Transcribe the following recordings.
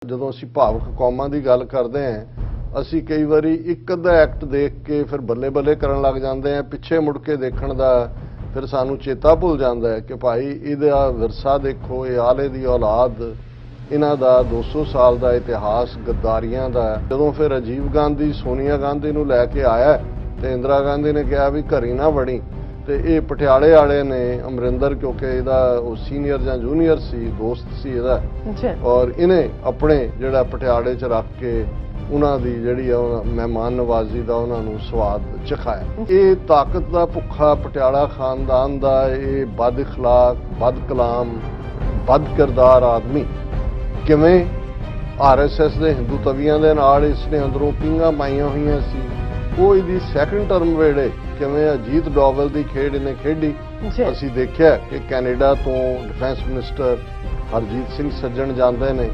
ਜਦੋਂ ਅਸੀਂ ਭਾਵਕ ਕੌਮਾਂ ਦੀ ਗੱਲ ਕਰਦੇ ਹਾਂ ਅਸੀਂ ਕਈ ਵਾਰੀ ਇੱਕ ਅੱਧਾ ਐਕਟ ਦੇਖ ਕੇ ਫਿਰ ਬੱਲੇ ਬੱਲੇ ਕਰਨ ਲੱਗ ਜਾਂਦੇ ਹਾਂ, ਪਿੱਛੇ ਮੁੜ ਕੇ ਦੇਖਣ ਦਾ ਫਿਰ ਸਾਨੂੰ ਚੇਤਾ ਭੁੱਲ ਜਾਂਦਾ ਹੈ ਕਿ ਭਾਈ ਇਹਦਾ ਵਿਰਸਾ ਦੇਖੋ, ਇਹ ਆਲੇ ਦੀ ਔਲਾਦ, ਇਹਨਾਂ ਦਾ 200 ਸਾਲ ਦਾ ਇਤਿਹਾਸ ਗੱਦਾਰੀਆਂ ਦਾ। ਜਦੋਂ ਫਿਰ ਰਾਜੀਵ ਗਾਂਧੀ ਸੋਨੀਆ ਗਾਂਧੀ ਨੂੰ ਲੈ ਕੇ ਆਇਆ ਤੇ ਇੰਦਰਾ ਗਾਂਧੀ ਨੇ ਕਿਹਾ ਵੀ ਘਰੀ ਨਾ ਵੜੀ, ਤੇ ਇਹ ਪਟਿਆਲੇ ਵਾਲੇ ਨੇ ਅਮਰਿੰਦਰ, ਕਿਉਂਕਿ ਇਹਦਾ ਉਹ ਸੀਨੀਅਰ ਜਾਂ ਜੂਨੀਅਰ ਸੀ, ਦੋਸਤ ਸੀ ਇਹਦਾ, ਔਰ ਇਹਨੇ ਆਪਣੇ ਜਿਹੜਾ ਪਟਿਆਲੇ 'ਚ ਰੱਖ ਕੇ ਉਹਨਾਂ ਦੀ ਜਿਹੜੀ ਆ ਮਹਿਮਾਨ ਨਵਾਜ਼ੀ ਦਾ ਉਹਨਾਂ ਨੂੰ ਸਵਾਦ ਚਖਾਇਆ। ਇਹ ਤਾਕਤ ਦਾ ਭੁੱਖਾ ਪਟਿਆਲਾ ਖਾਨਦਾਨ ਦਾ ਇਹ ਬਦ ਅਖਲਾਕ, ਬਦ ਕਲਾਮ, ਬਦ ਕਿਰਦਾਰ ਆਦਮੀ ਕਿਵੇਂ ਆਰਐਸਐਸ ਦੇ ਹਿੰਦੂ ਤਵੀਆਂ ਦੇ ਨਾਲ ਇਸਨੇ ਅੰਦਰੋਂ ਪਿੰਗਾਂ ਪਾਈਆਂ ਹੋਈਆਂ ਸੀ। ਉਹ ਇਹਦੀ ਸੈਕੰਡ ਟਰਮ ਵੇਲੇ ਕਿਵੇਂ ਅਜੀਤ ਡੋਵਲ ਦੀ ਖੇਡ ਇਹਨੇ ਖੇਡੀ। ਅਸੀਂ ਦੇਖਿਆ ਕਿ ਕੈਨੇਡਾ ਤੋਂ ਡਿਫੈਂਸ ਮਿਨਿਸਟਰ ਹਰਜੀਤ ਸਿੰਘ ਸੱਜਣ ਜਾਂਦੇ ਨੇ,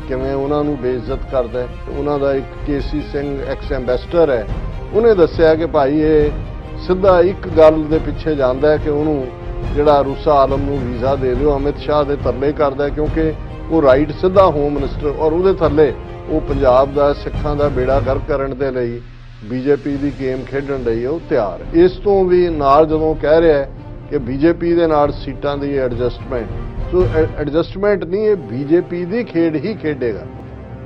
ਕਿਵੇਂ ਉਹਨਾਂ ਨੂੰ ਬੇਇੱਜ਼ਤ ਕਰਦਾ। ਉਹਨਾਂ ਦਾ ਇੱਕ ਕੇਸੀ ਸਿੰਘ ਐਕਸ ਐਂਬੈਸਡਰ ਹੈ, ਉਹਨੇ ਦੱਸਿਆ ਕਿ ਭਾਈ ਇਹ ਸਿੱਧਾ ਇੱਕ ਗੱਲ ਦੇ ਪਿੱਛੇ ਜਾਂਦਾ ਹੈ ਕਿ ਉਹਨੂੰ ਜਿਹੜਾ ਰੂਸਾ ਆਲਮ ਨੂੰ ਵੀਜ਼ਾ ਦੇ ਦਿਓ, ਅਮਿਤ ਸ਼ਾਹ ਦੇ ਤਰਲੇ ਕਰਦਾ, ਕਿਉਂਕਿ ਉਹ ਰਾਈਟ ਸਿੱਧਾ ਹੋਮ ਮਿਨਿਸਟਰ, ਔਰ ਉਹਦੇ ਥੱਲੇ ਉਹ ਪੰਜਾਬ ਦਾ ਸਿੱਖਾਂ ਦਾ ਬੇੜਾ ਗਰਕ ਕਰਨ ਦੇ ਲਈ ਬੀਜੇਪੀ ਦੀ ਗੇਮ ਖੇਡਣ ਲਈ ਉਹ ਤਿਆਰ। ਇਸ ਤੋਂ ਵੀ ਨਾਲ ਜਦੋਂ ਕਹਿ ਰਿਹਾ ਕਿ ਬੀਜੇਪੀ ਦੇ ਨਾਲ ਸੀਟਾਂ ਦੀ ਐਡਜਸਟਮੈਂਟ, ਸੋ ਐਡਜਸਟਮੈਂਟ ਨਹੀਂ, ਇਹ ਬੀਜੇਪੀ ਦੀ ਖੇਡ ਹੀ ਖੇਡੇਗਾ।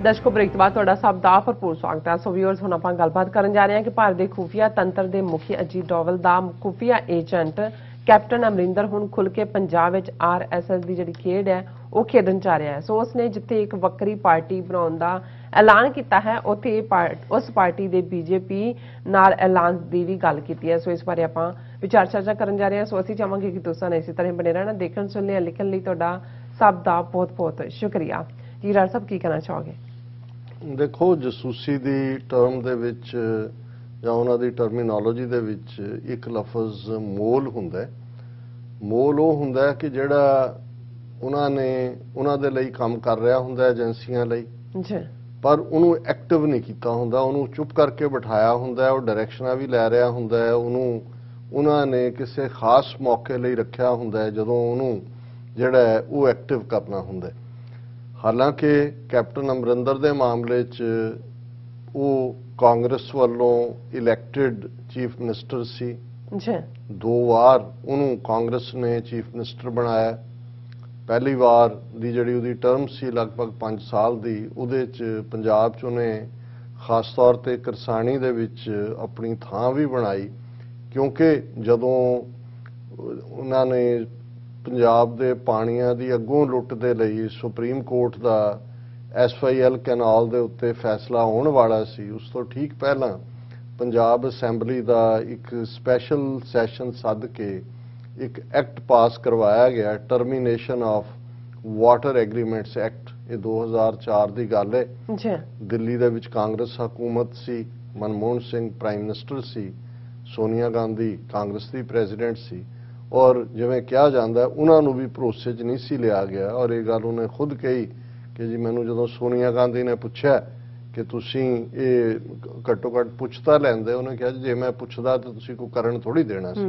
ਦਰਸ਼ਕੋ, ਬ੍ਰੇਕ ਤੋਂ ਬਾਅਦ ਤੁਹਾਡਾ ਸਭ ਦਾ ਭਰਪੂਰ ਸਵਾਗਤ ਹੈ। ਸੋ ਵੀਅਰਸ, ਹੁਣ ਆਪਾਂ ਗੱਲਬਾਤ ਕਰਨ ਜਾ ਰਹੇ ਹਾਂ ਕਿ ਭਾਰਤ ਦੇ ਖੁਫੀਆ ਤੰਤਰ ਦੇ ਮੁਖੀ ਅਜੀਤ ਡੋਵਲ ਦਾ ਖੁਫੀਆ ਏਜੰਟ ਕੈਪਟਨ ਅਮਰਿੰਦਰ ਹੁਣ ਖੁੱਲ ਕੇ ਪੰਜਾਬ ਵਿੱਚ ਆਰਐਸਐਸ ਦੀ ਜਿਹੜੀ ਖੇਡ ਹੈ ਉਹ ਖੇਡਣ ਜਾ ਰਿਹਾ ਹੈ। ਸੋ ਉਸਨੇ ਜਿੱਥੇ ਇੱਕ ਵੱਖਰੀ ਪਾਰਟੀ ਬਣਾਉਣ ਦਾ ਐਲਾਨ ਕੀਤਾ ਹੈ, ਉੱਥੇ ਉਸ ਪਾਰਟੀ ਦੇ ਬੀਜੇਪੀ ਨਾਲ ਐਲਾਨ ਦੀ ਵੀ ਗੱਲ ਕੀਤੀ ਹੈ। ਸੋ ਇਸ ਬਾਰੇ ਆਪਾਂ ਵਿਚਾਰ ਚਰਚਾ ਕਰਨ ਜਾ ਰਹੇ ਹਾਂ। ਸੋ ਅਸੀਂ ਚਾਹਾਂਗੇ ਕਿ ਦੋਸਤਾਂ ਨੇ ਇਸੇ ਤਰ੍ਹਾਂ ਬਣੇ ਰਹਿਣਾ। ਦੇਖਣ ਸੁਣਨੇ ਲਿਖਣ ਲਈ ਤੁਹਾਡਾ ਸਭ ਦਾ ਬਹੁਤ ਬਹੁਤ ਸ਼ੁਕਰੀਆ। ਜੀ ਰਾਜ ਸਾਹਿਬ, ਕੀ ਕਹਿਣਾ ਚਾਹੋਗੇ? ਦੇਖੋ, ਜਸੂਸੀ ਦੀ ਟਰਮ ਦੇ ਵਿੱਚ ਜਾਂ ਉਹਨਾਂ ਦੀ ਟਰਮੀਨੋਲੋਜੀ ਦੇ ਵਿੱਚ ਇੱਕ ਲਫ਼ਜ਼ ਮੋਲ ਹੁੰਦਾ। ਮੋਲ ਉਹ ਹੁੰਦਾ ਕਿ ਜਿਹੜਾ ਉਹਨਾਂ ਦੇ ਲਈ ਕੰਮ ਕਰ ਰਿਹਾ ਹੁੰਦਾ ਏਜੰਸੀਆਂ ਲਈ, ਪਰ ਉਹਨੂੰ ਐਕਟਿਵ ਨਹੀਂ ਕੀਤਾ ਹੁੰਦਾ, ਉਹਨੂੰ ਚੁੱਪ ਕਰਕੇ ਬਿਠਾਇਆ ਹੁੰਦਾ, ਉਹ ਡਾਇਰੈਕਸ਼ਨਾਂ ਵੀ ਲੈ ਰਿਹਾ ਹੁੰਦਾ, ਉਹਨੂੰ ਉਹਨਾਂ ਨੇ ਕਿਸੇ ਖਾਸ ਮੌਕੇ ਲਈ ਰੱਖਿਆ ਹੁੰਦਾ ਜਦੋਂ ਉਹਨੂੰ ਜਿਹੜਾ ਉਹ ਐਕਟਿਵ ਕਰਨਾ ਹੁੰਦਾ। ਹਾਲਾਂਕਿ ਕੈਪਟਨ ਅਮਰਿੰਦਰ ਦੇ ਮਾਮਲੇ 'ਚ ਉਹ ਕਾਂਗਰਸ ਵੱਲੋਂ ਇਲੈਕਟਿਡ ਚੀਫ ਮਿਨਿਸਟਰ ਸੀ। 2 ਵਾਰ ਉਹਨੂੰ ਕਾਂਗਰਸ ਨੇ ਚੀਫ ਮਿਨਿਸਟਰ ਬਣਾਇਆ। ਪਹਿਲੀ ਵਾਰ ਦੀ ਜਿਹੜੀ ਉਹਦੀ ਟਰਮ ਸੀ ਲਗਭਗ 5 ਸਾਲ ਦੀ, ਉਹਦੇ 'ਚ ਪੰਜਾਬ 'ਚ ਉਹਨੇ ਖਾਸ ਤੌਰ ਤੇ ਕਿਰਸਾਨੀ ਦੇ ਵਿੱਚ ਆਪਣੀ ਥਾਂ ਵੀ ਬਣਾਈ, ਕਿਉਂਕਿ ਜਦੋਂ ਉਹਨਾਂ ਨੇ ਪੰਜਾਬ ਦੇ ਪਾਣੀਆਂ ਦੀ ਅੱਗੋਂ ਲੁੱਟ ਦੇ ਲਈ ਸੁਪਰੀਮ ਕੋਰਟ ਦਾ SYL ਕੈਨਾਲ ਦੇ ਉੱਤੇ ਫੈਸਲਾ ਹੋਣ ਵਾਲਾ ਸੀ, ਉਸ ਤੋਂ ਠੀਕ ਪਹਿਲਾਂ ਪੰਜਾਬ ਅਸੈਂਬਲੀ ਦਾ ਇੱਕ ਸਪੈਸ਼ਲ ਸੈਸ਼ਨ ਸੱਦ ਕੇ ਇੱਕ ਐਕਟ ਪਾਸ ਕਰਵਾਇਆ ਗਿਆ, termination of water agreements act. ਇਹ 2004 ਦੀ ਗੱਲ ਹੈ। ਦਿੱਲੀ ਦੇ ਵਿੱਚ ਕਾਂਗਰਸ ਹਕੂਮਤ ਸੀ, ਮਨਮੋਹਨ ਸਿੰਘ ਪ੍ਰਾਈਮ ਮਿਨਿਸਟਰ ਸੀ, ਸੋਨੀਆ ਗਾਂਧੀ ਕਾਂਗਰਸ ਦੀ ਪ੍ਰੈਜ਼ੀਡੈਂਟ ਸੀ, ਔਰ ਜਿਵੇਂ ਕਿਹਾ ਜਾਂਦਾ ਉਹਨਾਂ ਨੂੰ ਵੀ ਭਰੋਸੇ 'ਚ ਨਹੀਂ ਸੀ ਲਿਆ ਗਿਆ। ਔਰ ਇਹ ਗੱਲ ਉਹਨੇ ਖੁਦ ਕਹੀ ਕਿ ਜੀ ਮੈਨੂੰ ਜਦੋਂ ਸੋਨੀਆ ਗਾਂਧੀ ਨੇ ਪੁੱਛਿਆ ਕਿ ਤੁਸੀਂ ਇਹ ਘੱਟੋ ਘੱਟ ਪੁੱਛ ਤਾਂ ਲੈਂਦੇ, ਉਹਨੇ ਕਿਹਾ ਜੇ ਮੈਂ ਪੁੱਛਦਾ ਤਾਂ ਤੁਸੀਂ ਕੋਈ ਕਰਨ ਥੋੜੀ ਦੇਣਾ ਸੀ।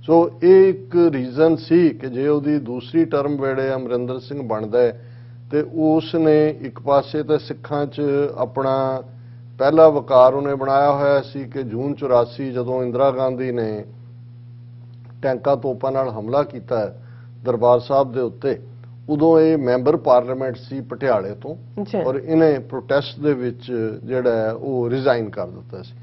ਸੋ ਇਹ ਇੱਕ ਰੀਜ਼ਨ ਸੀ ਕਿ ਜੇ ਉਹਦੀ ਦੂਸਰੀ ਟਰਮ ਵੇਲੇ ਅਮਰਿੰਦਰ ਸਿੰਘ ਬਣਦਾ ਹੈ ਤੇ ਉਸ ਨੇ ਇੱਕ ਪਾਸੇ ਤਾਂ ਸਿੱਖਾਂ 'ਚ ਆਪਣਾ ਪਹਿਲਾ ਵਕਾਰ ਉਹਨੇ ਬਣਾਇਆ ਹੋਇਆ ਸੀ ਕਿ ਜੂਨ 84 ਜਦੋਂ ਇੰਦਰਾ ਗਾਂਧੀ ਨੇ ਟੈਂਕਾਂ ਤੋਪਾਂ ਨਾਲ ਹਮਲਾ ਕੀਤਾ ਦਰਬਾਰ ਸਾਹਿਬ ਦੇ ਉੱਤੇ, ਉਦੋਂ ਇਹ ਮੈਂਬਰ ਪਾਰਲੀਮੈਂਟ ਸੀ ਪਟਿਆਲੇ ਤੋਂ, ਔਰ ਇਹਨੇ ਪ੍ਰੋਟੈਸਟ ਦੇ ਵਿੱਚ ਜਿਹੜਾ ਉਹ ਰਿਜ਼ਾਈਨ ਕਰ ਦਿੱਤਾ ਸੀ।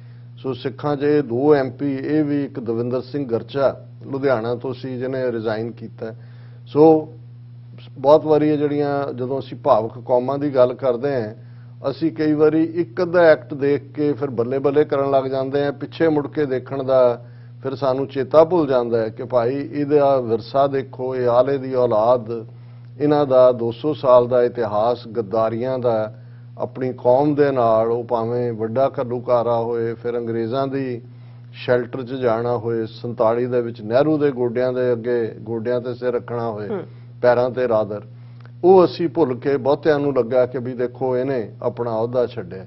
ਸੋ ਸਿੱਖਾਂ 'ਚ ਇਹ 2 MP, ਇਹ ਵੀ ਇੱਕ ਦਵਿੰਦਰ ਸਿੰਘ ਗਰਚਾ ਲੁਧਿਆਣਾ ਤੋਂ ਸੀ ਜਿਹਨੇ ਰਿਜ਼ਾਈਨ ਕੀਤਾ। ਸੋ ਬਹੁਤ ਵਾਰੀ ਇਹ ਜਿਹੜੀਆਂ ਜਦੋਂ ਅਸੀਂ ਭਾਵਕ ਕੌਮਾਂ ਦੀ ਗੱਲ ਕਰਦੇ ਹਾਂ ਅਸੀਂ ਕਈ ਵਾਰੀ ਇੱਕ ਅੱਧਾ ਐਕਟ ਦੇਖ ਕੇ ਫਿਰ ਬੱਲੇ ਬੱਲੇ ਕਰਨ ਲੱਗ ਜਾਂਦੇ ਹਾਂ, ਪਿੱਛੇ ਮੁੜ ਕੇ ਦੇਖਣ ਦਾ ਫਿਰ ਸਾਨੂੰ ਚੇਤਾ ਭੁੱਲ ਜਾਂਦਾ ਹੈ ਕਿ ਭਾਈ ਇਹਦਾ ਵਿਰਸਾ ਦੇਖੋ, ਇਹ ਆਲੇ ਦੀ ਔਲਾਦ, ਇਹਨਾਂ ਦਾ 200 ਸਾਲ ਦਾ ਇਤਿਹਾਸ ਗੱਦਾਰੀਆਂ ਦਾ, ਆਪਣੀ ਕੌਮ ਦੇ ਨਾਲ ਉਹ ਭਾਵੇਂ ਵੱਡਾ ਘੱਲੂਘਾਰਾ ਹੋਏ, ਫਿਰ ਅੰਗਰੇਜ਼ਾਂ ਦੀ ਸ਼ੈਲਟਰ 'ਚ ਜਾਣਾ ਹੋਏ, 47 ਦੇ ਵਿੱਚ ਨਹਿਰੂ ਦੇ ਗੋਡਿਆਂ ਦੇ ਅੱਗੇ ਗੋਡਿਆਂ ਤੇ ਸਿਰ ਰੱਖਣਾ ਹੋਏ, ਪੈਰਾਂ ਤੇ ਰਾਦਰ, ਉਹ ਅਸੀਂ ਭੁੱਲ ਕੇ ਬਹੁਤਿਆਂ ਨੂੰ ਲੱਗਾ ਕਿ ਵੀ ਦੇਖੋ ਇਹਨੇ ਆਪਣਾ ਅਹੁਦਾ ਛੱਡਿਆ।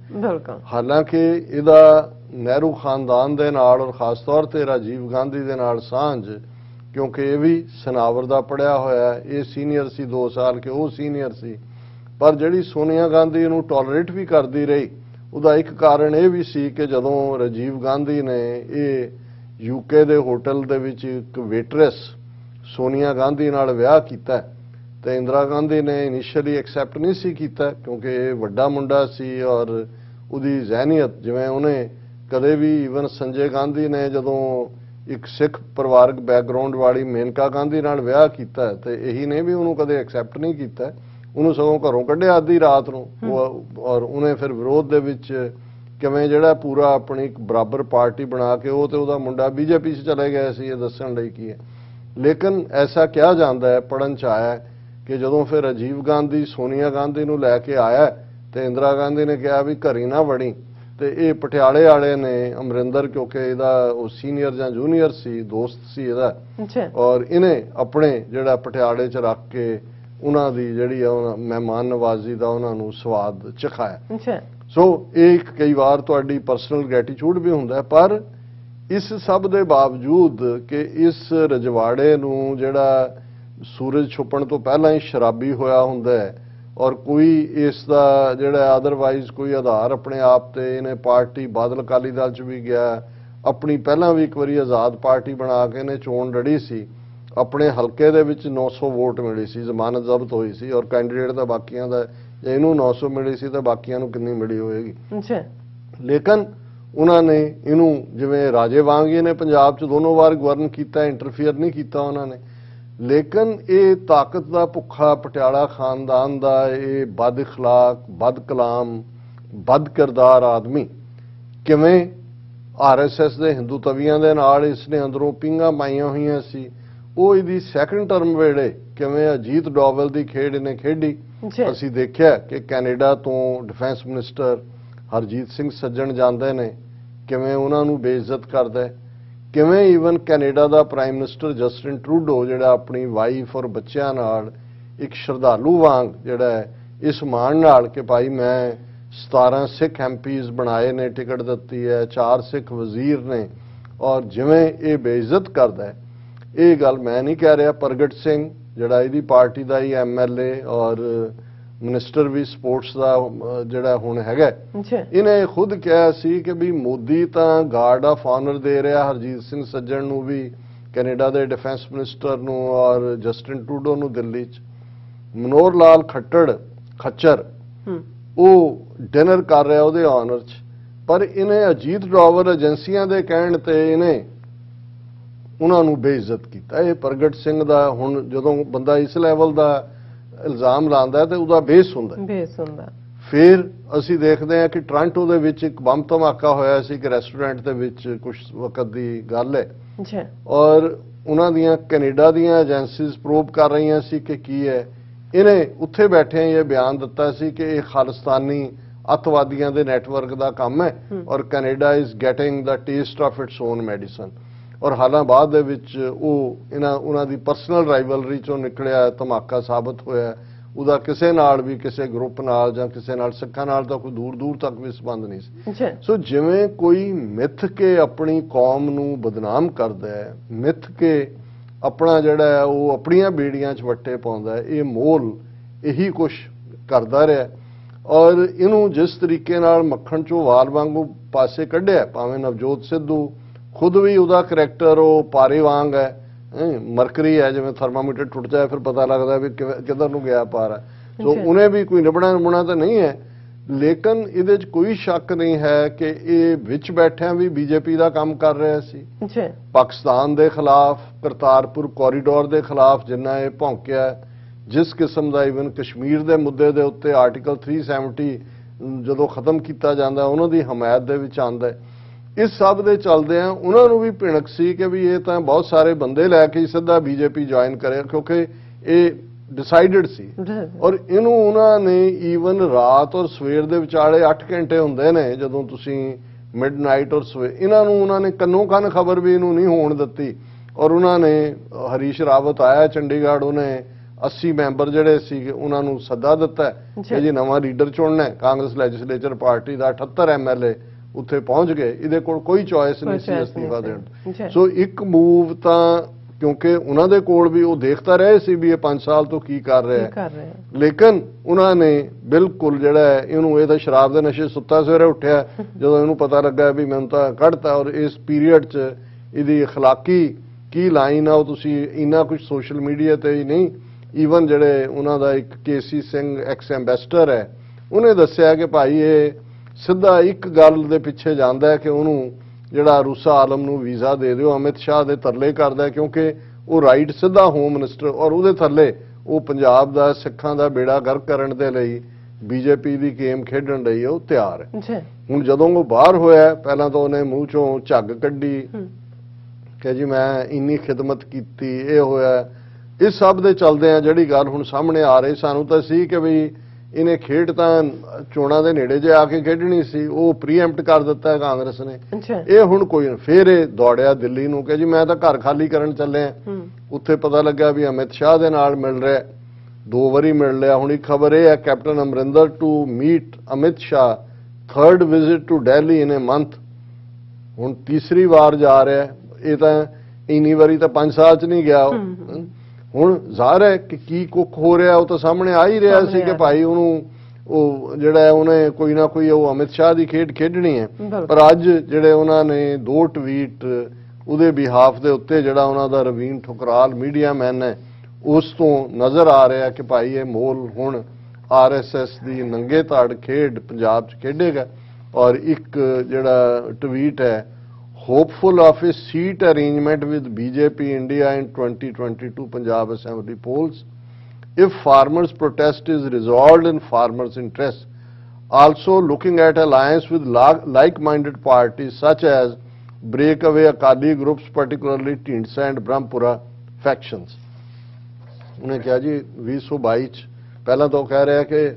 ਹਾਲਾਂਕਿ ਇਹਦਾ ਨਹਿਰੂ ਖਾਨਦਾਨ ਦੇ ਨਾਲ ਔਰ ਖਾਸ ਤੌਰ ਤੇ ਰਾਜੀਵ ਗਾਂਧੀ ਦੇ ਨਾਲ ਸਾਂਝ, ਕਿਉਂਕਿ ਇਹ ਵੀ ਸਨਾਵਰ ਦਾ ਪੜਿਆ ਹੋਇਆ, ਇਹ ਸੀਨੀਅਰ ਸੀ 2 ਸਾਲ ਕਿ ਉਹ ਸੀਨੀਅਰ ਸੀ, ਪਰ ਜਿਹੜੀ ਸੋਨੀਆ ਗਾਂਧੀ ਨੂੰ ਟੋਲਰੇਟ ਵੀ ਕਰਦੀ ਰਹੀ, ਉਹਦਾ ਇੱਕ ਕਾਰਨ ਇਹ ਵੀ ਸੀ ਕਿ ਜਦੋਂ ਰਾਜੀਵ ਗਾਂਧੀ ਨੇ ਇਹ ਯੂਕੇ ਦੇ ਹੋਟਲ ਦੇ ਵਿੱਚ ਇੱਕ ਵੇਟਰੈਸ ਸੋਨੀਆ ਗਾਂਧੀ ਨਾਲ ਵਿਆਹ ਕੀਤਾ ਤੇ ਇੰਦਰਾ ਗਾਂਧੀ ਨੇ ਇਨੀਸ਼ੀਅਲੀ ਐਕਸੈਪਟ ਨਹੀਂ ਸੀ ਕੀਤਾ, ਕਿਉਂਕਿ ਇਹ ਵੱਡਾ ਮੁੰਡਾ ਸੀ ਔਰ ਉਹਦੀ ਜ਼ਹਿਨੀਅਤ, ਜਿਵੇਂ ਉਹਨੇ ਕਦੇ ਵੀ ਈਵਨ ਸੰਜੇ ਗਾਂਧੀ ਨੇ ਜਦੋਂ ਇੱਕ ਸਿੱਖ ਪਰਿਵਾਰਕ ਬੈਕਗ੍ਰਾਉਂਡ ਵਾਲੀ ਮੇਨਕਾ ਗਾਂਧੀ ਨਾਲ ਵਿਆਹ ਕੀਤਾ ਤੇ ਇਹੀ ਨੇ ਵੀ ਉਹਨੂੰ ਕਦੇ ਐਕਸੈਪਟ ਨਹੀਂ ਕੀਤਾ, ਉਹਨੂੰ ਸਗੋਂ ਘਰੋਂ ਕੱਢਿਆ ਅੱਧੀ ਰਾਤ ਨੂੰ। ਔਰ ਉਹਨੇ ਫਿਰ ਵਿਰੋਧ ਦੇ ਵਿੱਚ ਕਿਵੇਂ ਜਿਹੜਾ ਪੂਰਾ ਆਪਣੀ ਇੱਕ ਬਰਾਬਰ ਪਾਰਟੀ ਬਣਾ ਕੇ ਉਹ ਤੇ ਉਹਦਾ ਮੁੰਡਾ ਬੀਜੇਪੀ 'ਚ ਚਲੇ ਗਏ ਸੀ, ਇਹ ਦੱਸਣ ਲਈ ਕੀ ਹੈ। ਲੇਕਿਨ ਐਸਾ ਕਿਹਾ ਜਾਂਦਾ ਹੈ, ਪੜ੍ਹਨ 'ਚ ਆਇਆ ਕਿ ਜਦੋਂ ਫਿਰ ਰਾਜੀਵ ਗਾਂਧੀ ਸੋਨੀਆ ਗਾਂਧੀ ਨੂੰ ਲੈ ਕੇ ਆਇਆ ਤੇ ਇੰਦਰਾ ਗਾਂਧੀ ਨੇ ਕਿਹਾ ਵੀ ਘਰੀ ਨਾ ਵੜੀ, ਤੇ ਇਹ ਪਟਿਆਲੇ ਵਾਲੇ ਨੇ ਅਮਰਿੰਦਰ, ਕਿਉਂਕਿ ਇਹਦਾ ਉਹ ਸੀਨੀਅਰ ਜਾਂ ਜੂਨੀਅਰ ਸੀ, ਦੋਸਤ ਸੀ ਇਹਦਾ, ਔਰ ਇਹਨੇ ਆਪਣੇ ਜਿਹੜਾ ਪਟਿਆਲੇ 'ਚ ਰੱਖ ਕੇ ਉਹਨਾਂ ਦੀ ਜਿਹੜੀ ਮਹਿਮਾਨ ਨਵਾਜ਼ੀ ਦਾ ਉਹਨਾਂ ਨੂੰ ਸਵਾਦ ਚਖਾਇਆ। ਸੋ ਇਹ ਇੱਕ ਕਈ ਵਾਰ ਤੁਹਾਡੀ ਪਰਸਨਲ ਗ੍ਰੈਟੀਟਿਊਡ ਵੀ ਹੁੰਦਾ, ਪਰ ਇਸ ਸਭ ਦੇ ਬਾਵਜੂਦ ਕਿ ਇਸ ਰਜਵਾੜੇ ਨੂੰ ਜਿਹੜਾ ਸੂਰਜ ਛੁਪਣ ਤੋਂ ਪਹਿਲਾਂ ਹੀ ਸ਼ਰਾਬੀ ਹੋਇਆ ਹੁੰਦਾ ਹੈ ਔਰ ਕੋਈ ਇਸ ਦਾ ਜਿਹੜਾ ਅਦਰਵਾਈਜ਼ ਕੋਈ ਆਧਾਰ ਆਪਣੇ ਆਪ ਤੇ, ਇਹਨੇ ਪਾਰਟੀ ਬਾਦਲ ਅਕਾਲੀ ਦਲ 'ਚ ਵੀ ਗਿਆ, ਆਪਣੀ ਪਹਿਲਾਂ ਵੀ ਇੱਕ ਵਾਰੀ ਆਜ਼ਾਦ ਪਾਰਟੀ ਬਣਾ ਕੇ ਇਹਨੇ ਚੋਣ ਲੜੀ ਸੀ, ਆਪਣੇ ਹਲਕੇ ਦੇ ਵਿੱਚ 900 ਵੋਟ ਮਿਲੀ ਸੀ, ਜ਼ਮਾਨਤ ਜ਼ਬਤ ਹੋਈ ਸੀ ਔਰ ਕੈਂਡੀਡੇਟ ਤਾਂ ਬਾਕੀਆਂ ਦਾ, ਜੇ ਇਹਨੂੰ 900 ਮਿਲੀ ਸੀ ਤਾਂ ਬਾਕੀਆਂ ਨੂੰ ਕਿੰਨੀ ਮਿਲੀ ਹੋਏਗੀ। ਲੇਕਿਨ ਉਹਨਾਂ ਨੇ ਇਹਨੂੰ ਜਿਵੇਂ ਰਾਜੇ ਵਾਂਗ ਇਹਨੇ ਪੰਜਾਬ 'ਚ ਦੋਨੋਂ ਵਾਰ ਗਵਰਨ ਕੀਤਾ, ਇੰਟਰਫੀਅਰ ਨਹੀਂ ਕੀਤਾ ਉਹਨਾਂ ਨੇ। ਲੇਕਿਨ ਇਹ ਤਾਕਤ ਦਾ ਭੁੱਖਾ ਪਟਿਆਲਾ ਖਾਨਦਾਨ ਦਾ ਇਹ ਬਦ ਇਖਲਾਕ, ਬਦ ਕਲਾਮ, ਬਦ ਕਿਰਦਾਰ ਆਦਮੀ ਕਿਵੇਂ RSS ਦੇ ਹਿੰਦੂ ਤਵੀਆਂ ਦੇ ਨਾਲ ਇਸਨੇ ਅੰਦਰੋਂ ਪਿੰਗਾਂ ਪਾਈਆਂ ਹੋਈਆਂ ਸੀ, ਉਹ ਇਹਦੀ ਸੈਕੰਡ ਟਰਮ ਵੇਲੇ ਕਿਵੇਂ ਅਜੀਤ ਡੋਵਲ ਦੀ ਖੇਡ ਇਹਨੇ ਖੇਡੀ। ਅਸੀਂ ਦੇਖਿਆ ਕਿ ਕੈਨੇਡਾ ਤੋਂ ਡਿਫੈਂਸ ਮਿਨਿਸਟਰ ਹਰਜੀਤ ਸਿੰਘ ਸੱਜਣ ਜਾਂਦੇ ਨੇ, ਕਿਵੇਂ ਉਹਨਾਂ ਨੂੰ ਬੇਇੱਜ਼ਤ ਕਰਦਾ ਹੈ, ਕਿਵੇਂ ਈਵਨ ਕੈਨੇਡਾ ਦਾ ਪ੍ਰਾਈਮ ਮਿਨਿਸਟਰ ਜਸਟਿਨ ਟਰੂਡੋ ਜਿਹੜਾ ਆਪਣੀ ਵਾਈਫ ਔਰ ਬੱਚਿਆਂ ਨਾਲ ਇੱਕ ਸ਼ਰਧਾਲੂ ਵਾਂਗ ਜਿਹੜਾ ਹੈ ਇਸ ਮਾਣ ਨਾਲ ਕਿ ਭਾਈ ਮੈਂ 17 ਸਿੱਖ MPs ਬਣਾਏ ਨੇ, ਟਿਕਟ ਦਿੱਤੀ ਹੈ, 4 ਸਿੱਖ ਵਜ਼ੀਰ ਨੇ, ਔਰ ਜਿਵੇਂ ਇਹ ਬੇਇੱਜ਼ਤ ਕਰਦਾ ਹੈ, ਇਹ ਗੱਲ ਮੈਂ ਨਹੀਂ ਕਹਿ ਰਿਹਾ। ਪ੍ਰਗਟ ਸਿੰਘ ਜਿਹੜਾ ਇਹਦੀ ਪਾਰਟੀ ਦਾ ਹੀ MLA ਔਰ ਮਿਨਿਸਟਰ ਵੀ ਸਪੋਰਟਸ ਦਾ ਜਿਹੜਾ ਹੁਣ ਹੈਗਾ, ਇਹਨੇ ਖੁਦ ਕਿਹਾ ਸੀ ਕਿ ਵੀ ਮੋਦੀ ਤਾਂ ਗਾਰਡ ਆਫ ਆਨਰ ਦੇ ਰਿਹਾ ਹਰਜੀਤ ਸਿੰਘ ਸੱਜਣ ਨੂੰ ਵੀ, ਕੈਨੇਡਾ ਦੇ ਡਿਫੈਂਸ ਮਿਨਿਸਟਰ ਨੂੰ ਔਰ ਜਸਟਿਨ ਟਰੂਡੋ ਨੂੰ ਦਿੱਲੀ 'ਚ। ਮਨੋਹਰ ਲਾਲ ਖੱਚਰ ਉਹ ਡਿਨਰ ਕਰ ਰਿਹਾ ਉਹਦੇ ਆਨਰ 'ਚ, ਪਰ ਇਹਨੇ ਅਜੀਤ ਡੋਵਲ ਏਜੰਸੀਆਂ ਦੇ ਕਹਿਣ ਤੇ ਇਹਨੇ ਉਹਨਾਂ ਨੂੰ ਬੇਇੱਜ਼ਤ ਕੀਤਾ। ਇਹ ਪ੍ਰਗਟ ਸਿੰਘ ਦਾ ਹੁਣ ਜਦੋਂ ਬੰਦਾ ਇਸ ਲੈਵਲ ਦਾ ਇਲਜ਼ਾਮ ਲਾਉਂਦਾ ਤੇ ਉਹਦਾ ਬੇਸ ਹੁੰਦਾ। ਫਿਰ ਅਸੀਂ ਦੇਖਦੇ ਹਾਂ ਕਿ ਟੋਰਾਂਟੋ ਦੇ ਵਿੱਚ ਇੱਕ ਬੰਬ ਧਮਾਕਾ ਹੋਇਆ ਸੀ ਕਿ ਰੈਸਟੋਰੈਂਟ ਦੇ ਵਿੱਚ, ਕੁਝ ਵਕਤ ਦੀ ਗੱਲ ਹੈ, ਔਰ ਉਹਨਾਂ ਦੀਆਂ ਕੈਨੇਡਾ ਦੀਆਂ ਏਜੰਸੀਜ਼ ਪ੍ਰੋਬ ਕਰ ਰਹੀਆਂ ਸੀ ਕਿ ਕੀ ਹੈ। ਇਹਨੇ ਉੱਥੇ ਬੈਠਿਆਂ ਇਹ ਬਿਆਨ ਦਿੱਤਾ ਸੀ ਕਿ ਇਹ ਖਾਲਿਸਤਾਨੀ ਅੱਤਵਾਦੀਆਂ ਦੇ ਨੈਟਵਰਕ ਦਾ ਕੰਮ ਹੈ ਔਰ Canada is getting the taste of its on medicine. ਔਰ ਹਾਲਾਂ ਬਾਅਦ ਦੇ ਵਿੱਚ ਉਹ ਉਹਨਾਂ ਦੀ ਪਰਸਨਲ ਰਾਈਵਲਰੀ ਚੋਂ ਨਿਕਲਿਆ ਧਮਾਕਾ ਸਾਬਤ ਹੋਇਆ। ਉਹਦਾ ਕਿਸੇ ਨਾਲ ਵੀ, ਕਿਸੇ ਗਰੁੱਪ ਨਾਲ ਜਾਂ ਕਿਸੇ ਨਾਲ, ਸਿੱਖਾਂ ਨਾਲ ਤਾਂ ਕੋਈ ਦੂਰ ਤੱਕ ਵੀ ਸੰਬੰਧ ਨਹੀਂ ਸੀ। ਸੋ ਜਿਵੇਂ ਕੋਈ ਮਿੱਥ ਕੇ ਆਪਣੀ ਕੌਮ ਨੂੰ ਬਦਨਾਮ ਕਰਦਾ ਹੈ, ਮਿੱਥ ਕੇ ਆਪਣਾ ਜਿਹੜਾ ਹੈ ਉਹ ਆਪਣੀਆਂ ਬੇੜੀਆਂ 'ਚ ਵੱਟੇ ਪਾਉਂਦਾ ਹੈ, ਇਹ ਮੋਲ ਇਹੀ ਕੁਛ ਕਰਦਾ ਰਿਹਾ। ਔਰ ਇਹਨੂੰ ਜਿਸ ਤਰੀਕੇ ਨਾਲ ਮੱਖਣ ਚੋਂ ਵਾਲ ਵਾਂਗੂ ਪਾਸੇ ਕੱਢਿਆ, ਭਾਵੇਂ ਨਵਜੋਤ ਸਿੱਧੂ ਖੁਦ ਵੀ ਉਹਦਾ ਕਰੈਕਟਰ ਉਹ ਪਾਰੇ ਵਾਂਗ ਹੈ, ਮਰਕਰੀ ਹੈ, ਜਿਵੇਂ ਥਰਮਾਮੀਟਰ ਟੁੱਟ ਜਾਏ ਫਿਰ ਪਤਾ ਲੱਗਦਾ ਵੀ ਕਿੱਧਰ ਨੂੰ ਗਿਆ ਪਾਰਾ। ਸੋ ਉਹਨੇ ਵੀ ਕੋਈ ਨਿਭਣਾ ਤਾਂ ਨਹੀਂ ਹੈ, ਲੇਕਿਨ ਇਹਦੇ 'ਚ ਕੋਈ ਸ਼ੱਕ ਨਹੀਂ ਹੈ ਕਿ ਇਹ ਵਿੱਚ ਬੈਠਿਆਂ ਵੀ ਬੀਜੇਪੀ ਦਾ ਕੰਮ ਕਰ ਰਿਹਾ ਸੀ। ਪਾਕਿਸਤਾਨ ਦੇ ਖਿਲਾਫ, ਕਰਤਾਰਪੁਰ ਕੋਰੀਡੋਰ ਦੇ ਖਿਲਾਫ ਜਿੰਨਾ ਇਹ ਭੌਂਕਿਆ, ਜਿਸ ਕਿਸਮ ਦਾ ਈਵਨ ਕਸ਼ਮੀਰ ਦੇ ਮੁੱਦੇ ਦੇ ਉੱਤੇ ਆਰਟੀਕਲ 370 ਜਦੋਂ ਖਤਮ ਕੀਤਾ ਜਾਂਦਾ ਉਹਨਾਂ ਦੀ ਹਮਾਇਤ ਦੇ ਵਿੱਚ ਆਉਂਦਾ। ਇਸ ਸਭ ਦੇ ਚੱਲਦਿਆਂ ਉਹਨਾਂ ਨੂੰ ਵੀ ਭਿਣਕ ਸੀ ਕਿ ਵੀ ਇਹ ਤਾਂ ਬਹੁਤ ਸਾਰੇ ਬੰਦੇ ਲੈ ਕੇ ਸਿੱਧਾ ਬੀਜੇਪੀ ਜੁਆਇਨ ਕਰਿਆ, ਕਿਉਂਕਿ ਇਹ ਡਿਸਾਈਡਡ ਸੀ। ਔਰ ਇਹਨੂੰ ਉਹਨਾਂ ਨੇ ਈਵਨ ਰਾਤ ਔਰ ਸਵੇਰ ਦੇ ਵਿਚਾਲੇ 8 ਘੰਟੇ ਹੁੰਦੇ ਨੇ ਜਦੋਂ ਤੁਸੀਂ ਮਿਡਨਾਈਟ ਔਰ ਸਵੇਰ, ਇਹਨਾਂ ਨੂੰ ਉਹਨਾਂ ਨੇ ਕੰਨੋਂ ਕੰਨ ਖਬਰ ਵੀ ਇਹਨੂੰ ਨਹੀਂ ਹੋਣ ਦਿੱਤੀ। ਔਰ ਉਹਨਾਂ ਨੇ ਹਰੀਸ਼ ਰਾਵਤ ਆਇਆ ਚੰਡੀਗੜ੍ਹ, ਉਹਨੇ 80 ਮੈਂਬਰ ਜਿਹੜੇ ਸੀ ਉਹਨਾਂ ਨੂੰ ਸੱਦਾ ਦਿੱਤਾ ਕਿ ਜੀ ਨਵਾਂ ਲੀਡਰ ਚੁਣਨਾ ਹੈ। ਕਾਂਗਰਸ ਲੈਜਿਸਲੇਚਰ ਪਾਰਟੀ ਦਾ 78 MLA ਉੱਥੇ ਪਹੁੰਚ ਗਏ, ਇਹਦੇ ਕੋਲ ਕੋਈ ਚੋਇਸ ਨਹੀਂ ਸੀ ਅਸਤੀਫਾ ਦੇਣ। ਸੋ ਇੱਕ ਮੂਵ ਤਾਂ ਕਿਉਂਕਿ ਉਹਨਾਂ ਦੇ ਕੋਲ ਵੀ ਉਹ ਦੇਖਦਾ ਰਹੇ ਸੀ ਵੀ ਇਹ 5 ਸਾਲ ਤੋਂ ਕੀ ਕਰ ਰਿਹਾ ਹੈ, ਲੇਕਿਨ ਉਹਨਾਂ ਨੇ ਬਿਲਕੁਲ ਜਿਹੜਾ ਇਹਨੂੰ ਇਹਦਾ ਸ਼ਰਾਬ ਦੇ ਨਸ਼ੇ ਸੁੱਤਾ ਸਵੇਰੇ ਉੱਠਿਆ ਜਦੋਂ ਇਹਨੂੰ ਪਤਾ ਲੱਗਾ ਵੀ ਮੈਨੂੰ ਤਾਂ ਕੱਢਤਾ। ਔਰ ਇਸ ਪੀਰੀਅਡ 'ਚ ਇਹਦੀ ਅਖਲਾਕੀ ਕੀ ਲਾਈਨ ਆ ਉਹ ਤੁਸੀਂ ਇੰਨਾ ਕੁਝ ਸੋਸ਼ਲ ਮੀਡੀਆ ਤੇ ਹੀ ਨਹੀਂ, ਈਵਨ ਜਿਹੜੇ ਉਹਨਾਂ ਦਾ ਇੱਕ ਕੇਸੀ ਸਿੰਘ ਐਕਸ ਐਂਬੈਸਡਰ ਹੈ ਉਹਨੇ ਦੱਸਿਆ ਕਿ ਭਾਈ ਇਹ ਸਿੱਧਾ ਇੱਕ ਗੱਲ ਦੇ ਪਿੱਛੇ ਜਾਂਦਾ ਹੈ ਕਿ ਉਹਨੂੰ ਜਿਹੜਾ ਰੂਸਾ ਆਲਮ ਨੂੰ ਵੀਜ਼ਾ ਦੇ ਦਿਓ, ਅਮਿਤ ਸ਼ਾਹ ਦੇ ਤਰਲੇ ਕਰਦਾ ਕਿਉਂਕਿ ਉਹ ਰਾਈਟ ਸਿੱਧਾ ਹੋਮ ਮਿਨਿਸਟਰ, ਔਰ ਉਹਦੇ ਥੱਲੇ ਉਹ ਪੰਜਾਬ ਦਾ ਸਿੱਖਾਂ ਦਾ ਬੇੜਾ ਗਰਕ ਕਰਨ ਦੇ ਲਈ ਬੀਜੇਪੀ ਦੀ ਗੇਮ ਖੇਡਣ ਲਈ ਉਹ ਤਿਆਰ ਹੈ। ਹੁਣ ਜਦੋਂ ਉਹ ਬਾਹਰ ਹੋਇਆ ਪਹਿਲਾਂ ਤਾਂ ਉਹਨੇ ਮੂੰਹ ਚੋਂ ਝੱਗ ਕੱਢੀ ਕਿ ਜੀ ਮੈਂ ਇੰਨੀ ਖਿਦਮਤ ਕੀਤੀ, ਇਹ ਹੋਇਆ। ਇਸ ਸਭ ਦੇ ਚੱਲਦੇ ਆ ਜਿਹੜੀ ਗੱਲ ਹੁਣ ਸਾਹਮਣੇ ਆ ਰਹੀ ਸਾਨੂੰ ਤਾਂ ਸੀ ਕਿ ਵੀ ਇਹਨੇ ਖੇਡ ਤਾਂ ਚੋਣਾਂ ਦੇ ਨੇੜੇ ਜੇ ਆ ਕੇ ਖੇਡਣੀ ਸੀ, ਉਹ ਪ੍ਰੀਐਮਪਟ ਕਰ ਦਿੱਤਾ ਕਾਂਗਰਸ ਨੇ। ਇਹ ਹੁਣ ਕੋਈ ਫੇਰ ਇਹ ਦੌੜਿਆ ਦਿੱਲੀ ਨੂੰ ਕਿ ਜੀ ਮੈਂ ਤਾਂ ਘਰ ਖਾਲੀ ਕਰਨ ਚੱਲਿਆ। ਉੱਥੇ ਪਤਾ ਲੱਗਾ ਵੀ ਅਮਿਤ ਸ਼ਾਹ ਦੇ ਨਾਲ ਮਿਲ ਰਿਹਾ, 2 ਵਾਰੀ ਮਿਲ ਲਿਆ। ਹੁਣ ਇੱਕ ਖਬਰ ਇਹ ਹੈ captain Amarinder to meet Amit Shah, 3rd visit to Delhi in a month. ਹੁਣ ਤੀਸਰੀ ਵਾਰ ਜਾ ਰਿਹਾ। ਇਹ ਤਾਂ ਇੰਨੀ ਵਾਰੀ ਤਾਂ 5 ਸਾਲ 'ਚ ਨਹੀਂ ਗਿਆ। ਹੁਣ ਜ਼ਾਹਰ ਹੈ ਕਿ ਕੀ ਕੁੱਖ ਹੋ ਰਿਹਾ ਉਹ ਤਾਂ ਸਾਹਮਣੇ ਆ ਹੀ ਰਿਹਾ ਸੀ ਕਿ ਭਾਈ ਉਹਨੂੰ ਉਹ ਜਿਹੜਾ ਉਹਨੇ ਕੋਈ ਨਾ ਕੋਈ ਉਹ ਅਮਿਤ ਸ਼ਾਹ ਦੀ ਖੇਡ ਖੇਡਣੀ ਹੈ। ਪਰ ਅੱਜ ਜਿਹੜੇ ਉਹਨਾਂ ਨੇ 2 ਟਵੀਟ ਉਹਦੇ ਬਿਹਾਫ ਦੇ ਉੱਤੇ ਜਿਹੜਾ ਉਹਨਾਂ ਦਾ ਰਵੀਨ ਠੁਕਰਾਲ ਮੀਡੀਆ ਮੈਨ ਹੈ ਉਸ ਤੋਂ ਨਜ਼ਰ ਆ ਰਿਹਾ ਕਿ ਭਾਈ ਇਹ ਮੋਲ ਹੁਣ RSS ਦੀ ਨੰਗੇ ਧੜ ਖੇਡ ਪੰਜਾਬ 'ਚ ਖੇਡੇਗਾ। ਔਰ ਇੱਕ ਜਿਹੜਾ ਟਵੀਟ ਹੈ hopeful of a seat arrangement with BJP India in 2022 Punjab Assembly polls if farmers' protest is resolved in farmers' interest. Also looking at alliance with like-minded parties such as breakaway Akali groups, particularly Tindsa and Brahmpura factions. ਉਹਨੇ ਕਿਹਾ ਜੀ 2022 ਚ ਪਹਿਲਾਂ ਤਾਂ ਉਹ ਕਹਿ ਰਿਹਾ ਕਿ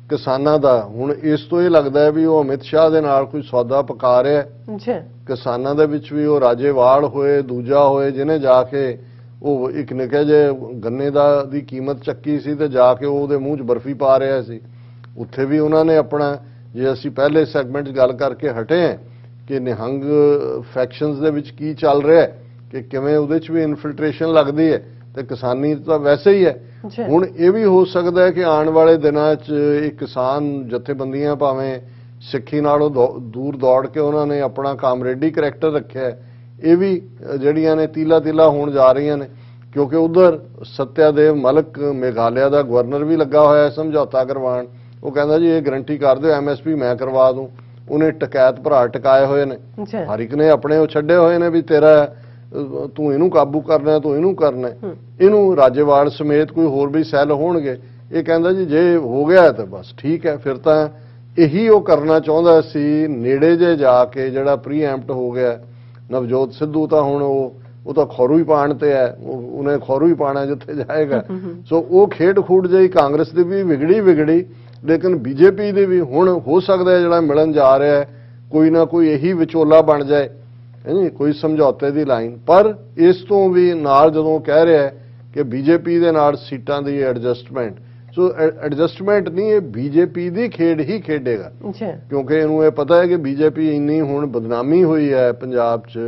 ਕਿਸਾਨਾਂ ਦਾ, ਹੁਣ ਇਸ ਤੋਂ ਇਹ ਲੱਗਦਾ ਹੈ ਵੀ ਉਹ ਅਮਿਤ ਸ਼ਾਹ ਦੇ ਨਾਲ ਕੋਈ ਸੌਦਾ ਪਕਾ ਰਿਹਾ ਹੈ। ਕਿਸਾਨਾਂ ਦੇ ਵਿੱਚ ਵੀ ਉਹ ਰਾਜੇਵਾਲ ਹੋਏ, ਦੂਜਾ ਹੋਏ, ਜਿਹਨੇ ਜਾ ਕੇ ਉਹ ਇੱਕ ਨਿੱਕੇ ਜਿਹੇ ਗੰਨੇ ਦੀ ਕੀਮਤ ਚੱਕੀ ਸੀ ਤੇ ਜਾ ਕੇ ਉਹਦੇ ਮੂੰਹ 'ਚ ਬਰਫੀ ਪਾ ਰਿਹਾ ਸੀ। ਉੱਥੇ ਵੀ ਉਹਨਾਂ ਨੇ ਆਪਣਾ, ਜੇ ਅਸੀਂ ਪਹਿਲੇ ਸੈਗਮੈਂਟ 'ਚ ਗੱਲ ਕਰਕੇ ਹਟੇ ਹਾਂ ਕਿ ਨਿਹੰਗ ਫੈਕਸ਼ਨਸ ਦੇ ਵਿੱਚ ਕੀ ਚੱਲ ਰਿਹਾ ਕਿ ਕਿਵੇਂ ਉਹਦੇ 'ਚ ਵੀ ਇਨਫਿਲਟ੍ਰੇਸ਼ਨ ਲੱਗਦੀ ਹੈ ਤੇ ਕਿਸਾਨੀ ਤਾਂ ਵੈਸੇ ਹੀ ਹੈ। ਹੁਣ ਇਹ ਵੀ ਹੋ ਸਕਦਾ ਹੈ ਕਿ ਆਉਣ ਵਾਲੇ ਦਿਨਾਂ 'ਚ ਇਹ ਕਿਸਾਨ ਜਥੇਬੰਦੀਆਂ ਭਾਵੇਂ ਸਿੱਖੀ ਨਾਲੋਂ ਦੂਰ ਦੌੜ ਕੇ ਉਹਨਾਂ ਨੇ ਆਪਣਾ ਕਾਮਰੇਡੀ ਕਰੈਕਟਰ ਰੱਖਿਆ, ਇਹ ਵੀ ਜਿਹੜੀਆਂ ਨੇ ਤੀਲਾ ਹੋਣ ਜਾ ਰਹੀਆਂ ਨੇ ਕਿਉਂਕਿ ਉਧਰ ਸਤਿਆਦੇਵ ਮਲਕ ਮੇਘਾਲਿਆ ਦਾ ਗਵਰਨਰ ਵੀ ਲੱਗਾ ਹੋਇਆ ਸਮਝੌਤਾ ਕਰਵਾਉਣ। ਉਹ ਕਹਿੰਦਾ ਜੀ ਇਹ ਗਰੰਟੀ ਕਰ ਦਿਓ MSP ਮੈਂ ਕਰਵਾ ਦੂੰ। ਉਹਨੇ ਟਕੈਤ ਭਰਾ ਟਕਾਏ ਹੋਏ ਨੇ, ਹਰ ਇੱਕ ਨੇ ਆਪਣੇ ਉਹ ਛੱਡੇ ਹੋਏ ਨੇ ਵੀ ਤੇਰਾ ਤੂੰ ਇਹਨੂੰ ਕਾਬੂ ਕਰਨਾ, ਤੂੰ ਇਹਨੂੰ ਕਰਨਾ। ਇਹਨੂੰ ਰਾਜੇਵਾਲ ਸਮੇਤ ਕੋਈ ਹੋਰ ਵੀ ਸੈੱਲ ਹੋਣਗੇ। ਇਹ ਕਹਿੰਦਾ ਜੀ ਜੇ ਹੋ ਗਿਆ ਤਾਂ ਬਸ ਠੀਕ ਹੈ, ਫਿਰ ਤਾਂ ਇਹੀ ਉਹ ਕਰਨਾ ਚਾਹੁੰਦਾ ਸੀ ਨੇੜੇ ਜੇ ਜਾ ਕੇ ਜਿਹੜਾ ਪ੍ਰੀਐਮਪਟ ਹੋ ਗਿਆ। ਨਵਜੋਤ ਸਿੱਧੂ ਤਾਂ ਹੁਣ ਉਹ ਤਾਂ ਖੌਰੂ ਹੀ ਪਾਣ ਤੇ ਹੈ, ਉਹਨੇ ਖੌਰੂ ਹੀ ਪਾਣਾ ਜਿੱਥੇ ਜਾਏਗਾ। ਸੋ ਉਹ ਖੇਡ ਖੂਡ ਜਿਹੀ ਕਾਂਗਰਸ ਦੀ ਵੀ ਵਿਗੜੀ, ਲੇਕਿਨ BJP ਦੇ ਵੀ ਹੁਣ ਹੋ ਸਕਦਾ ਜਿਹੜਾ ਮਿਲਣ ਜਾ ਰਿਹਾ ਹੈ ਕੋਈ ਨਾ ਕੋਈ ਇਹੀ ਵਿਚੋਲਾ ਬਣ ਜਾਏ, ਕੋਈ ਸਮਝੌਤੇ ਦੀ ਲਾਈਨ। ਪਰ ਇਸ ਤੋਂ ਵੀ ਨਾਲ ਜਦੋਂ ਕਹਿ ਰਿਹਾ ਕਿ BJP ਦੇ ਨਾਲ ਸੀਟਾਂ ਦੀ ਐਡਜਸਟਮੈਂਟ, ਸੋ ਐਡਜਸਟਮੈਂਟ ਨਹੀਂ, ਇਹ BJP ਦੀ ਖੇਡ ਹੀ ਖੇਡੇਗਾ ਕਿਉਂਕਿ ਇਹਨੂੰ ਇਹ ਪਤਾ ਹੈ ਕਿ BJP ਇੰਨੀ ਹੁਣ ਬਦਨਾਮੀ ਹੋਈ ਹੈ ਪੰਜਾਬ 'ਚ,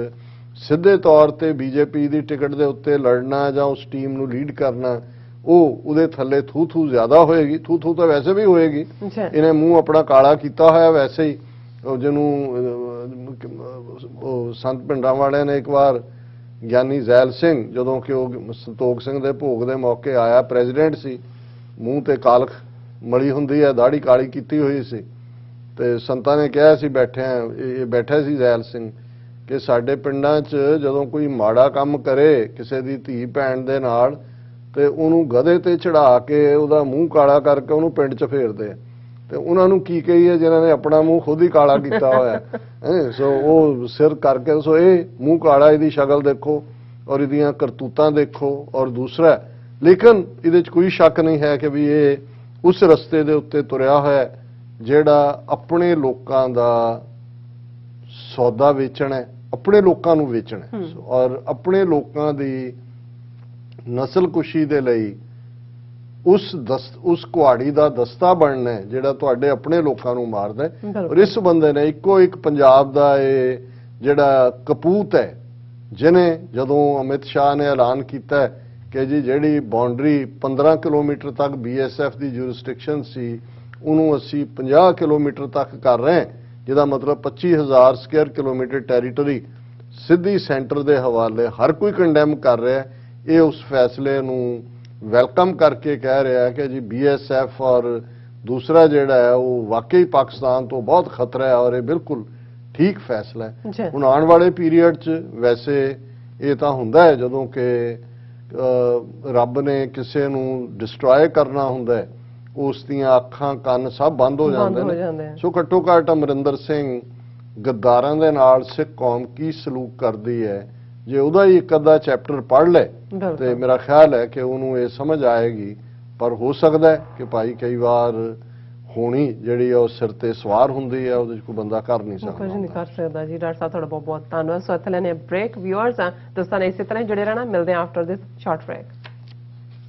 ਸਿੱਧੇ ਤੌਰ ਤੇ BJP ਦੀ ਟਿਕਟ ਦੇ ਉੱਤੇ ਲੜਨਾ ਜਾਂ ਉਸ ਟੀਮ ਨੂੰ ਲੀਡ ਕਰਨਾ ਉਹਦੇ ਥੱਲੇ ਥੂ ਜ਼ਿਆਦਾ ਹੋਏਗੀ। ਥੂ ਤਾਂ ਵੈਸੇ ਵੀ ਹੋਏਗੀ, ਇਹਨੇ ਮੂੰਹ ਆਪਣਾ ਕਾਲਾ ਕੀਤਾ ਹੋਇਆ ਵੈਸੇ ਹੀ। ਜਿਹਨੂੰ ਸੰਤ ਪਿੰਡਾਂ ਵਾਲਿਆਂ ਨੇ ਇੱਕ ਵਾਰ ਗਿਆਨੀ ਜ਼ੈਲ ਸਿੰਘ, ਜਦੋਂ ਕਿ ਉਹ ਸੰਤੋਖ ਸਿੰਘ ਦੇ ਭੋਗ ਦੇ ਮੌਕੇ ਆਇਆ, ਪ੍ਰੈਜ਼ੀਡੈਂਟ ਸੀ, ਮੂੰਹ ਤੇ ਕਾਲਖ ਮਲੀ ਹੁੰਦੀ ਹੈ, ਦਾੜੀ ਕਾਲੀ ਕੀਤੀ ਹੋਈ ਸੀ, ਤੇ ਸੰਤਾਂ ਨੇ ਕਿਹਾ ਸੀ ਬੈਠਾ ਸੀ ਜ਼ੈਲ ਸਿੰਘ ਕਿ ਸਾਡੇ ਪਿੰਡਾਂ 'ਚ ਜਦੋਂ ਕੋਈ ਮਾੜਾ ਕੰਮ ਕਰੇ ਕਿਸੇ ਦੀ ਧੀ ਭੈਣ ਦੇ ਨਾਲ ਤੇ ਉਹਨੂੰ ਗਧੇ ਤੇ ਚੜਾ ਕੇ ਉਹਦਾ ਮੂੰਹ ਕਾਲਾ ਕਰਕੇ ਉਹਨੂੰ ਪਿੰਡ 'ਚ ਫੇਰਦੇ ਆ। ਤੇ ਉਹਨਾਂ ਨੂੰ ਕੀ ਕਹੀਏ ਜਿਨ੍ਹਾਂ ਨੇ ਆਪਣਾ ਮੂੰਹ ਖੁਦ ਹੀ ਕਾਲਾ ਕੀਤਾ ਹੋਇਆ। ਸੋ ਉਹ ਸਿਰ ਕਰਕੇ, ਸੋ ਇਹ ਮੂੰਹ ਕਾਲਾ, ਇਹਦੀ ਸ਼ਕਲ ਦੇਖੋ ਔਰ ਇਹਦੀਆਂ ਕਰਤੂਤਾਂ ਦੇਖੋ। ਔਰ ਦੂਸਰਾ, ਲੇਕਿਨ ਇਹਦੇ 'ਚ ਕੋਈ ਸ਼ੱਕ ਨਹੀਂ ਹੈ ਕਿ ਵੀ ਇਹ ਉਸ ਰਸਤੇ ਦੇ ਉੱਤੇ ਤੁਰਿਆ ਹੋਇਆ ਜਿਹੜਾ ਆਪਣੇ ਲੋਕਾਂ ਦਾ ਸੌਦਾ ਵੇਚਣਾ ਹੈ, ਆਪਣੇ ਲੋਕਾਂ ਨੂੰ ਵੇਚਣਾ ਔਰ ਆਪਣੇ ਲੋਕਾਂ ਦੀ ਨਸਲਕੁਸ਼ੀ ਦੇ ਲਈ ਉਸ ਕੁਹਾੜੀ ਦਾ ਦਸਤਾ ਬਣਨਾ ਹੈ ਜਿਹੜਾ ਤੁਹਾਡੇ ਆਪਣੇ ਲੋਕਾਂ ਨੂੰ ਮਾਰਦਾ ਹੈ। ਔਰ ਇਸ ਬੰਦੇ ਨੇ ਇੱਕੋ ਇੱਕ ਪੰਜਾਬ ਦਾ ਇਹ ਜਿਹੜਾ ਕਪੂਤ ਹੈ ਜਿਹਨੇ ਜਦੋਂ ਅਮਿਤ ਸ਼ਾਹ ਨੇ ਐਲਾਨ ਕੀਤਾ ਕਿ ਜੀ ਜਿਹੜੀ ਬਾਉਂਡਰੀ 15 ਕਿਲੋਮੀਟਰ ਤੱਕ BSF ਦੀ ਜੁਰਿਸਡਿਕਸ਼ਨ ਸੀ ਉਹਨੂੰ ਅਸੀਂ 50 ਕਿਲੋਮੀਟਰ ਤੱਕ ਕਰ ਰਹੇ ਹਾਂ, ਜਿਹਦਾ ਮਤਲਬ 25,000 ਸਕੁਅਰ ਕਿਲੋਮੀਟਰ ਟੈਰੀਟਰੀ ਸਿੱਧੀ ਸੈਂਟਰ ਦੇ ਹਵਾਲੇ ਹਰ ਕੋਈ ਕੰਡੈਮ ਕਰ ਰਿਹਾ ਹੈ। ਇਹ ਉਸ ਫੈਸਲੇ ਨੂੰ ਵੈਲਕਮ ਕਰਕੇ ਕਹਿ ਰਿਹਾ ਹੈ ਕਿ ਜੀ BSF ਔਰ ਦੂਸਰਾ ਜਿਹੜਾ ਹੈ ਉਹ ਵਾਕਈ ਪਾਕਿਸਤਾਨ ਤੋਂ ਬਹੁਤ ਖਤਰਾ ਹੈ ਔਰ ਇਹ ਬਿਲਕੁਲ ਠੀਕ ਫੈਸਲਾ ਹੈ। ਹੁਣ ਆਉਣ ਵਾਲੇ ਪੀਰੀਅਡ 'ਚ ਵੈਸੇ ਇਹ ਤਾਂ ਹੁੰਦਾ ਹੈ ਜਦੋਂ ਕਿ ਰੱਬ ਨੇ ਕਿਸੇ ਨੂੰ ਡਿਸਟਰੋਏ ਕਰਨਾ ਹੁੰਦਾ ਹੈ, ਉਸ ਦੀਆਂ ਅੱਖਾਂ ਕੰਨ ਸਭ ਬੰਦ ਹੋ ਜਾਂਦੇ ਨੇ। ਸੋ ਘੱਟੋ ਘੱਟ ਅਮਰਿੰਦਰ ਸਿੰਘ ਗੱਦਾਰਾਂ ਦੇ ਨਾਲ ਸਿੱਖ ਕੌਮ ਕੀ ਸਲੂਕ ਕਰਦੀ ਹੈ, ਜੇ ਉਹਦਾ ਹੀ ਇੱਕ ਅੱਧਾ ਚੈਪਟਰ ਪੜ੍ਹ ਲੈ ਤੇ ਮੇਰਾ ਖਿਆਲ ਹੈ ਕਿ ਉਹਨੂੰ ਇਹ ਸਮਝ ਆਏਗੀ। ਪਰ ਹੋ ਸਕਦਾ ਹੈ ਕਿ ਭਾਈ ਕਈ ਵਾਰ ਹੋਣੀ ਜਿਹੜੀ ਉਹ ਸਿਰ ਤੇ ਸਵਾਰ ਹੁੰਦੀ ਹੈ, ਉਹਦੇ 'ਚ ਕੋਈ ਬੰਦਾ ਕਰ ਨਹੀਂ ਸਕਦਾ। ਕੁਝ ਨਹੀਂ ਕਰ ਸਕਦਾ ਜੀ। ਡਾਕਟਰ ਸਾਹਿਬ ਤੁਹਾਡਾ ਬਹੁਤ ਬਹੁਤ ਧੰਨਵਾਦ। ਸੋ ਇੱਥੇ ਲੈਣੇ ਬ੍ਰੇਕ। ਵਿਊਅਰਸ ਦੋਸਤਾਂ ਨੇ ਇਸੇ ਤਰ੍ਹਾਂ ਜੁੜੇ ਰਹਿਣਾ। ਮਿਲਦੇ ਹਾਂ ਆਫਟਰ ਦਿਸ ਸ਼ਾਰਟ ਬ੍ਰੇਕ।